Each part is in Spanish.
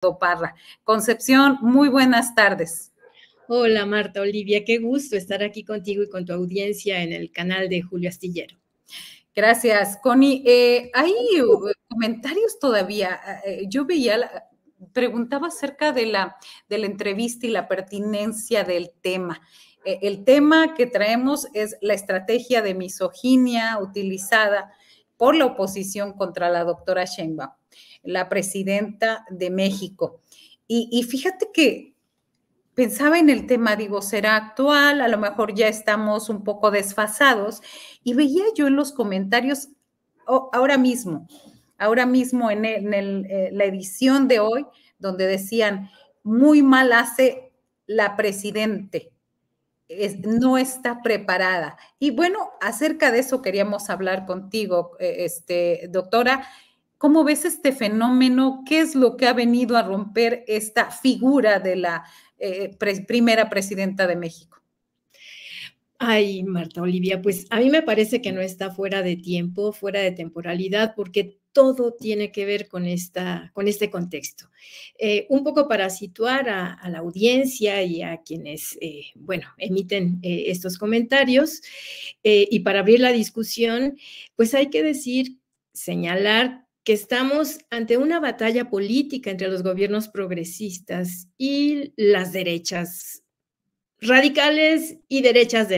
Parra. Concepción, muy buenas tardes. Hola Marta, Olivia, qué gusto estar aquí contigo y con tu audiencia en el canal de Julio Astillero. Gracias, Connie. Hay comentarios todavía. Yo veía, preguntaba acerca de la entrevista y la pertinencia del tema. El tema que traemos es la estrategia de misoginia utilizada por la oposición contra la doctora Sheinbaum, la presidenta de México. Y fíjate que pensaba en el tema, digo, será actual, a lo mejor ya estamos un poco desfasados, y veía yo en los comentarios, ahora mismo en la edición de hoy, donde decían, muy mal hace la presidente, no está preparada. Y bueno, acerca de eso queríamos hablar contigo, doctora. ¿Cómo ves este fenómeno? ¿Qué es lo que ha venido a romper esta figura de la primera presidenta de México? Ay, Marta, Olivia, pues a mí me parece que no está fuera de tiempo, fuera de temporalidad, porque todo tiene que ver con este contexto. Un poco para situar a la audiencia y a quienes, emiten estos comentarios, y para abrir la discusión, pues hay que señalar que estamos ante una batalla política entre los gobiernos progresistas y las derechas radicales y derechas,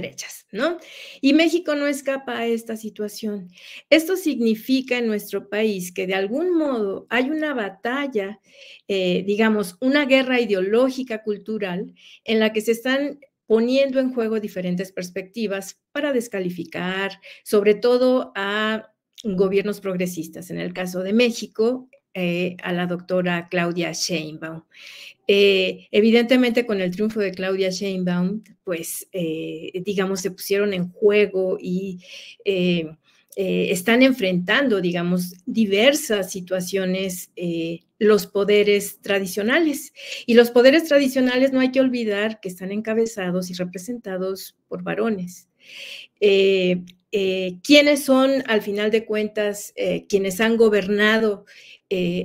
¿no? Y México no escapa a esta situación. Esto significa en nuestro país que de algún modo hay una batalla, digamos, una guerra ideológica cultural en la que se están poniendo en juego diferentes perspectivas para descalificar, sobre todo a gobiernos progresistas. En el caso de México, a la doctora Claudia Sheinbaum. Evidentemente, con el triunfo de Claudia Sheinbaum, pues, digamos, se pusieron en juego y están enfrentando, digamos, diversas situaciones los poderes tradicionales. Y los poderes tradicionales no hay que olvidar que están encabezados y representados por varones. ¿Quiénes son, al final de cuentas, quienes han gobernado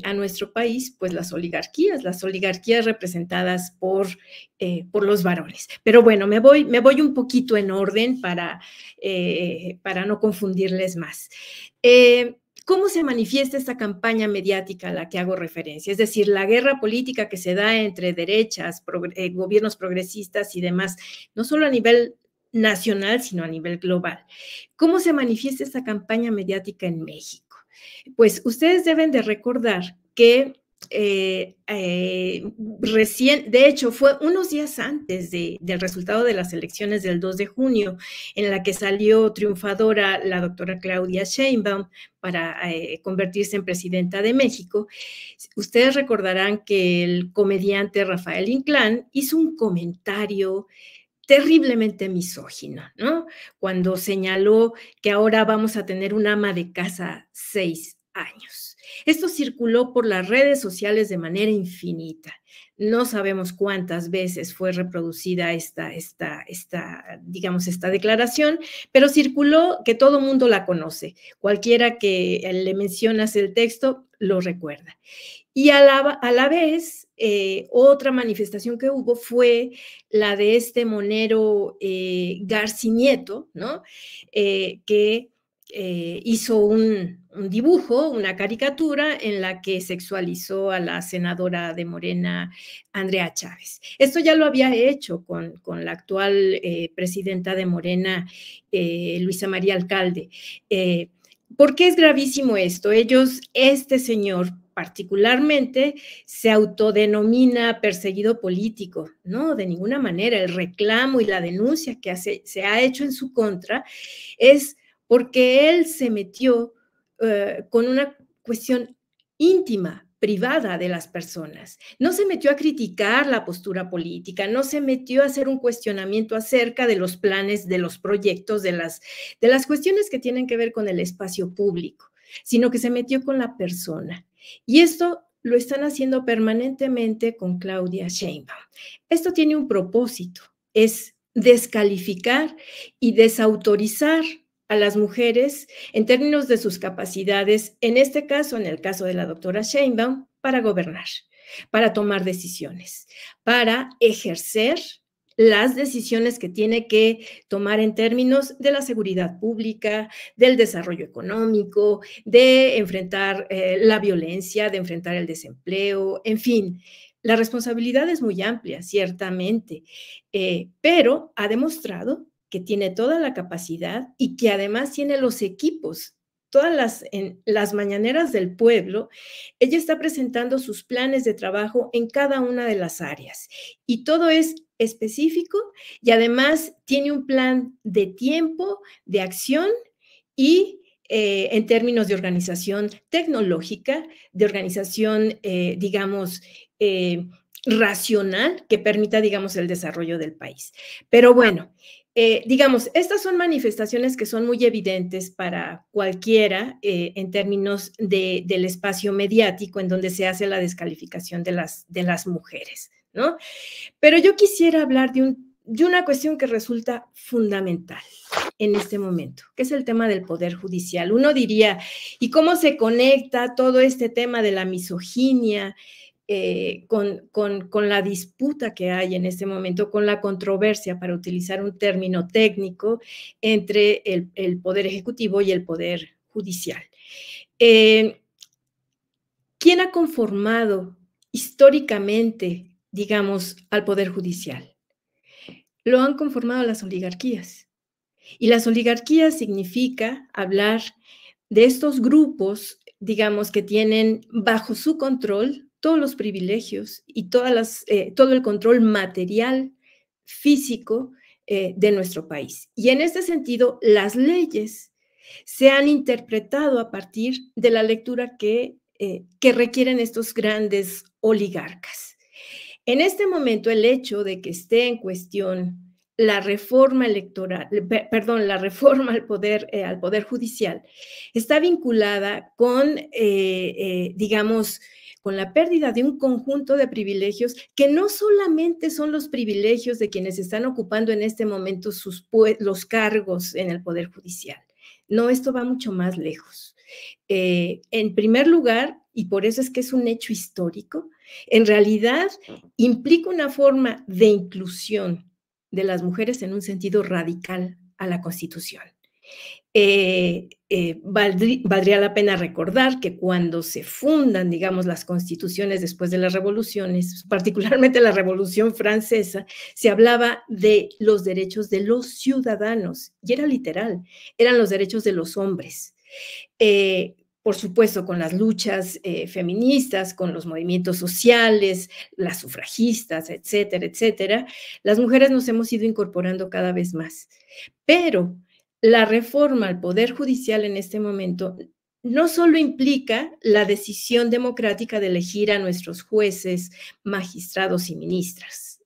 a nuestro país? Pues las oligarquías representadas por los varones. Pero bueno, me voy un poquito en orden para no confundirles más. ¿Cómo se manifiesta esta campaña mediática a la que hago referencia? Es decir, la guerra política que se da entre derechas, gobiernos progresistas y demás, no solo a nivel nacional, sino a nivel global. ¿Cómo se manifiesta esta campaña mediática en México? Pues ustedes deben de recordar que recién, de hecho, fue unos días antes del resultado de las elecciones del 2 de junio, en la que salió triunfadora la doctora Claudia Sheinbaum para convertirse en presidenta de México. Ustedes recordarán que el comediante Rafael Inclán hizo un comentario terriblemente misógino, ¿no? Cuando señaló que ahora vamos a tener un ama de casa 6 años. Esto circuló por las redes sociales de manera infinita. No sabemos cuántas veces fue reproducida esta declaración, pero circuló que todo mundo la conoce. Cualquiera que le mencionas el texto lo recuerda. Y a la vez, otra manifestación que hubo fue la de este monero Garci Nieto, ¿no? Que hizo un dibujo, una caricatura en la que sexualizó a la senadora de Morena, Andrea Chávez. Esto ya lo había hecho con la actual presidenta de Morena, Luisa María Alcalde. ¿Por qué es gravísimo esto? Este señor particularmente se autodenomina perseguido político, no, de ninguna manera. El reclamo y la denuncia que se ha hecho en su contra es porque él se metió con una cuestión íntima, privada de las personas. No se metió a criticar la postura política, no se metió a hacer un cuestionamiento acerca de los planes, de los proyectos, de las cuestiones que tienen que ver con el espacio público, sino que se metió con la persona. Y esto lo están haciendo permanentemente con Claudia Sheinbaum. Esto tiene un propósito, es descalificar y desautorizar a las mujeres en términos de sus capacidades, en este caso, en el caso de la doctora Sheinbaum, para gobernar. para tomar decisiones, para ejercer las decisiones que tiene que tomar en términos de la seguridad pública, del desarrollo económico, de enfrentar la violencia, de enfrentar el desempleo, en fin. La responsabilidad es muy amplia, ciertamente, pero ha demostrado que tiene toda la capacidad y que además tiene los equipos. En las mañaneras del pueblo, ella está presentando sus planes de trabajo en cada una de las áreas y todo es específico y además tiene un plan de tiempo, de acción y en términos de organización tecnológica, de organización, digamos, racional que permita, digamos, el desarrollo del país. Pero bueno, digamos, estas son manifestaciones que son muy evidentes para cualquiera en términos del espacio mediático en donde se hace la descalificación de las mujeres, ¿no? Pero yo quisiera hablar de una cuestión que resulta fundamental en este momento, que es el tema del Poder Judicial. Uno diría, ¿y cómo se conecta todo este tema de la misoginia con la disputa que hay en este momento, con la controversia, para utilizar un término técnico, entre el Poder Ejecutivo y el Poder Judicial? ¿Quién ha conformado históricamente, digamos, al Poder Judicial? Lo han conformado las oligarquías. Y las oligarquías significa hablar de estos grupos, digamos, que tienen bajo su control todos los privilegios y todo el control material, físico de nuestro país. Y en este sentido, las leyes se han interpretado a partir de la lectura que requieren estos grandes oligarcas. En este momento, el hecho de que esté en cuestión la reforma electoral, perdón, la reforma al Poder Judicial, está vinculada con, digamos, con la pérdida de un conjunto de privilegios que no solamente son los privilegios de quienes están ocupando en este momento los cargos en el Poder Judicial. No, esto va mucho más lejos. En primer lugar, y por eso es que es un hecho histórico, en realidad implica una forma de inclusión de las mujeres en un sentido radical a la Constitución. Valdría la pena recordar que cuando se fundan, digamos, las constituciones después de las revoluciones, particularmente la Revolución Francesa, se hablaba de los derechos de los ciudadanos, y era literal, eran los derechos de los hombres. Por supuesto, con las luchas feministas, con los movimientos sociales, las sufragistas, etcétera, etcétera, las mujeres nos hemos ido incorporando cada vez más. Pero la reforma al Poder Judicial en este momento no solo implica la decisión democrática de elegir a nuestros jueces, magistrados y ministros,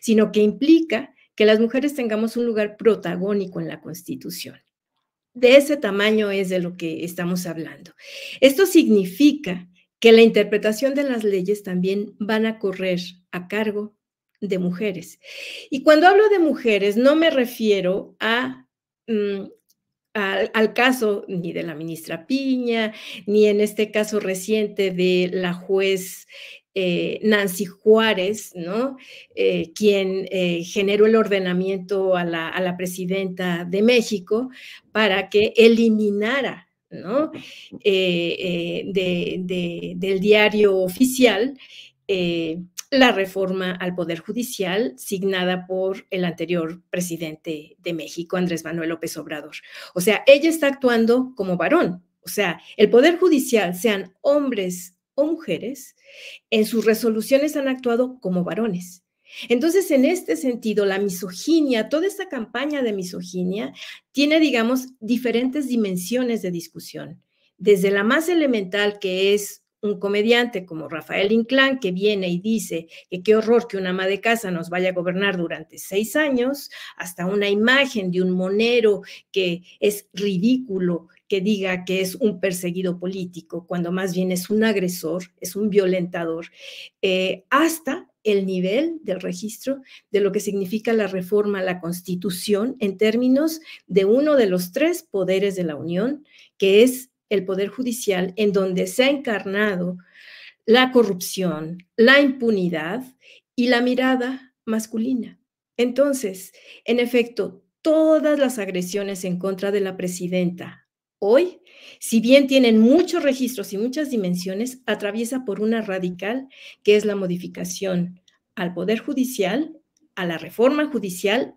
sino que implica que las mujeres tengamos un lugar protagónico en la Constitución. De ese tamaño es de lo que estamos hablando. Esto significa que la interpretación de las leyes también van a correr a cargo de mujeres. Y cuando hablo de mujeres, no me refiero al caso ni de la ministra Piña, ni en este caso reciente de la juez Nancy Juárez, ¿no? Quien generó el ordenamiento a la presidenta de México para que eliminara, ¿no? Del diario oficial la reforma al Poder Judicial signada por el anterior presidente de México, Andrés Manuel López Obrador. O sea, ella está actuando como varón. O sea, el Poder Judicial, sean hombres o mujeres, en sus resoluciones han actuado como varones. Entonces, en este sentido, la misoginia, toda esta campaña de misoginia tiene, digamos, diferentes dimensiones de discusión. Desde la más elemental, que es un comediante como Rafael Inclán, que viene y dice que qué horror que una ama de casa nos vaya a gobernar durante 6 años, hasta una imagen de un monero que es ridículo que diga que es un perseguido político, cuando más bien es un agresor, es un violentador, hasta el nivel del registro de lo que significa la reforma a la Constitución en términos de uno de los 3 poderes de la Unión, que es el Poder Judicial, en donde se ha encarnado la corrupción, la impunidad y la mirada masculina. Entonces, en efecto, todas las agresiones en contra de la presidenta hoy, si bien tienen muchos registros y muchas dimensiones, atraviesa por una radical que es la modificación al Poder Judicial, a la reforma judicial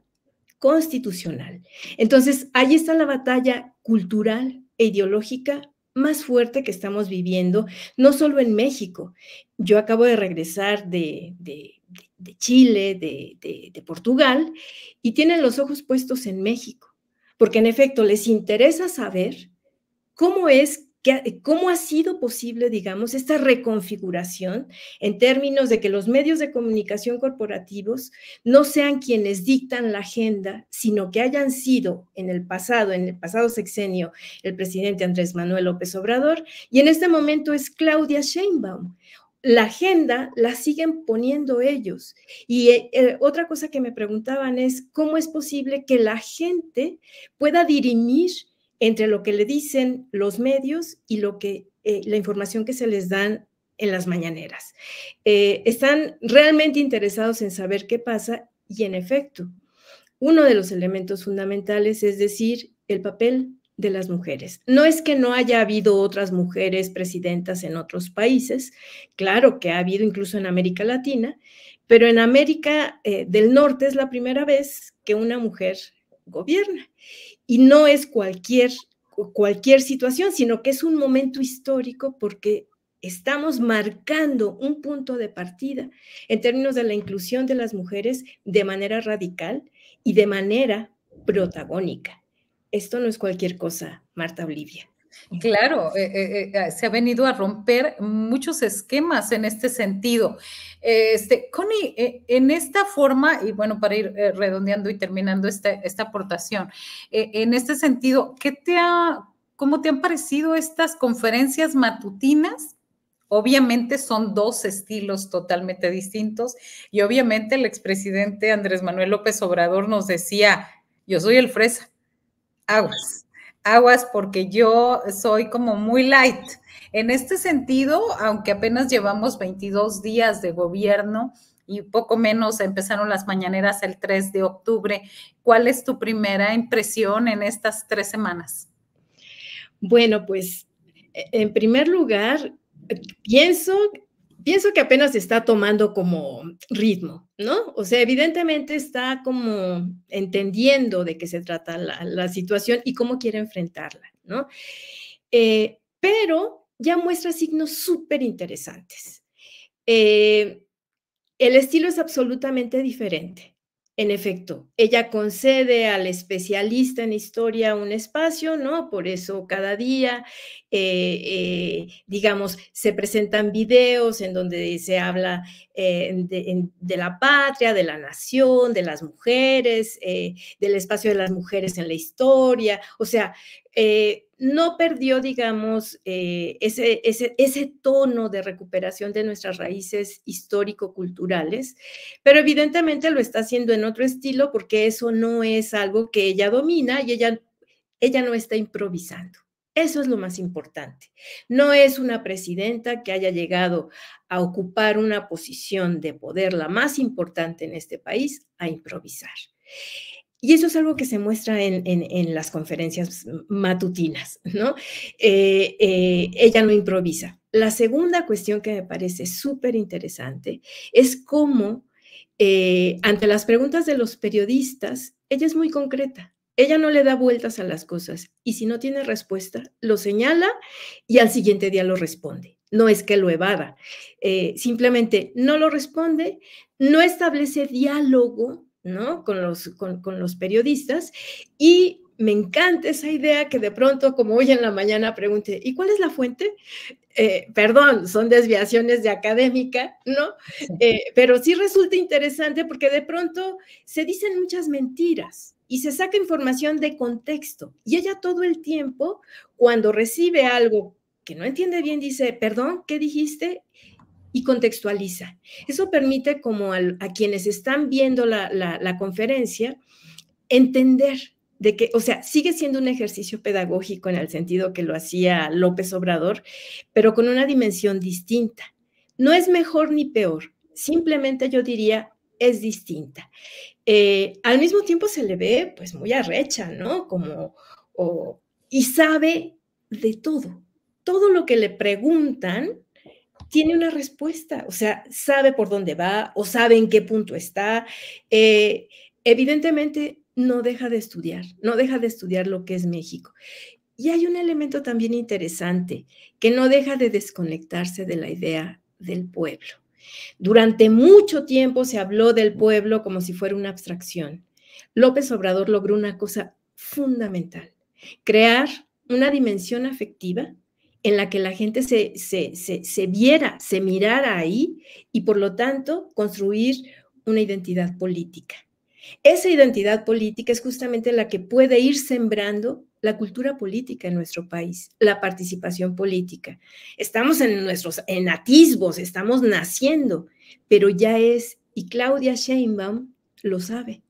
constitucional. Entonces, ahí está la batalla cultural e ideológica más fuerte que estamos viviendo, no solo en México. Yo acabo de regresar de Chile, de Portugal, y tienen los ojos puestos en México, porque en efecto les interesa saber cómo ha sido posible, digamos, esta reconfiguración en términos de que los medios de comunicación corporativos no sean quienes dictan la agenda, sino que hayan sido en el pasado sexenio, el presidente Andrés Manuel López Obrador, y en este momento es Claudia Sheinbaum. La agenda la siguen poniendo ellos. Y otra cosa que me preguntaban es, ¿cómo es posible que la gente pueda dirimir entre lo que le dicen los medios y la información que se les dan en las mañaneras? Están realmente interesados en saber qué pasa y, en efecto, uno de los elementos fundamentales es decir, el papel de las mujeres. No es que no haya habido otras mujeres presidentas en otros países, claro que ha habido incluso en América Latina, pero en América del Norte es la primera vez que una mujer gobierna. Y no es cualquier situación, sino que es un momento histórico porque estamos marcando un punto de partida en términos de la inclusión de las mujeres de manera radical y de manera protagónica. Esto no es cualquier cosa, Marta Olivia. Claro, se ha venido a romper muchos esquemas en este sentido. Connie, en esta forma, y bueno, para ir redondeando y terminando esta aportación, en este sentido, ¿cómo te han parecido estas conferencias matutinas? Obviamente son dos estilos totalmente distintos y obviamente el expresidente Andrés Manuel López Obrador nos decía, yo soy el fresa, aguas porque yo soy como muy light. En este sentido, aunque apenas llevamos 22 días de gobierno y poco menos empezaron las mañaneras el 3 de octubre, ¿cuál es tu primera impresión en estas 3 semanas? Bueno, pues, en primer lugar, pienso que apenas está tomando como ritmo, ¿no? O sea, evidentemente está como entendiendo de qué se trata la situación y cómo quiere enfrentarla, ¿no? Pero ya muestra signos súper interesantes. El estilo es absolutamente diferente. En efecto, ella concede al especialista en historia un espacio, ¿no? Por eso cada día, digamos, se presentan videos en donde se habla de la patria, de la nación, de las mujeres, del espacio de las mujeres en la historia. O sea, no perdió, digamos, ese tono de recuperación de nuestras raíces histórico-culturales, pero evidentemente lo está haciendo en otro estilo porque eso no es algo que ella domina y ella no está improvisando. Eso es lo más importante. No es una presidenta que haya llegado a ocupar una posición de poder, la más importante en este país, a improvisar. Y eso es algo que se muestra en las conferencias matutinas, ¿no? Ella no improvisa. La segunda cuestión que me parece súper interesante es cómo, ante las preguntas de los periodistas, ella es muy concreta. Ella no le da vueltas a las cosas y si no tiene respuesta, lo señala y al siguiente día lo responde. No es que lo evada, simplemente no lo responde, no establece diálogo, ¿no? Con los periodistas y me encanta esa idea que de pronto, como hoy en la mañana, pregunte, ¿y cuál es la fuente? Perdón, son desviaciones de académica, ¿no? Pero sí resulta interesante porque de pronto se dicen muchas mentiras y se saca información de contexto y ella todo el tiempo, cuando recibe algo que no entiende bien, dice, perdón, ¿qué dijiste? Y contextualiza. Eso permite como a quienes están viendo la conferencia entender de que, o sea, sigue siendo un ejercicio pedagógico en el sentido que lo hacía López Obrador, pero con una dimensión distinta, No es mejor ni peor, simplemente yo diría es distinta. Al mismo tiempo se le ve pues muy arrecha, ¿no? Y sabe de todo lo que le preguntan tiene una respuesta, o sea, sabe por dónde va o sabe en qué punto está. Evidentemente no deja de estudiar lo que es México. Y hay un elemento también interesante, que no deja de desconectarse de la idea del pueblo. Durante mucho tiempo se habló del pueblo como si fuera una abstracción. López Obrador logró una cosa fundamental, crear una dimensión afectiva en la que la gente se viera, se mirara ahí y por lo tanto construir una identidad política. Esa identidad política es justamente la que puede ir sembrando la cultura política en nuestro país, la participación política. Estamos en atisbos, estamos naciendo, pero ya es, y Claudia Sheinbaum lo sabe.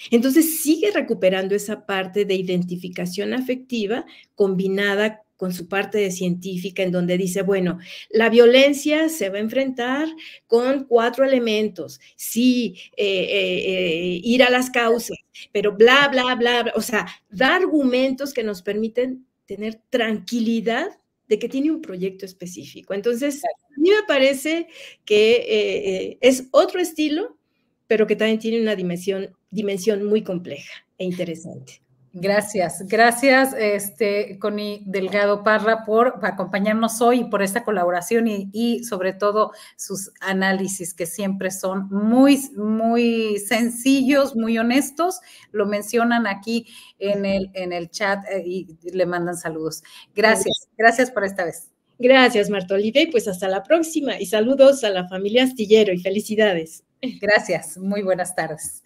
Entonces sigue recuperando esa parte de identificación afectiva combinada con su parte de científica, en donde dice, bueno, la violencia se va a enfrentar con 4 elementos, sí, ir a las causas, pero bla, bla, bla, bla, o sea, da argumentos que nos permiten tener tranquilidad de que tiene un proyecto específico. Entonces, a mí me parece que es otro estilo, pero que también tiene una dimensión muy compleja e interesante. Gracias, Connie Delgado Parra, por acompañarnos hoy y por esta colaboración y sobre todo sus análisis que siempre son muy, muy sencillos, muy honestos. Lo mencionan aquí en el chat y le mandan saludos. Gracias por esta vez. Gracias, Marta Olivia, y pues hasta la próxima. Y saludos a la familia Astillero y felicidades. Gracias, muy buenas tardes.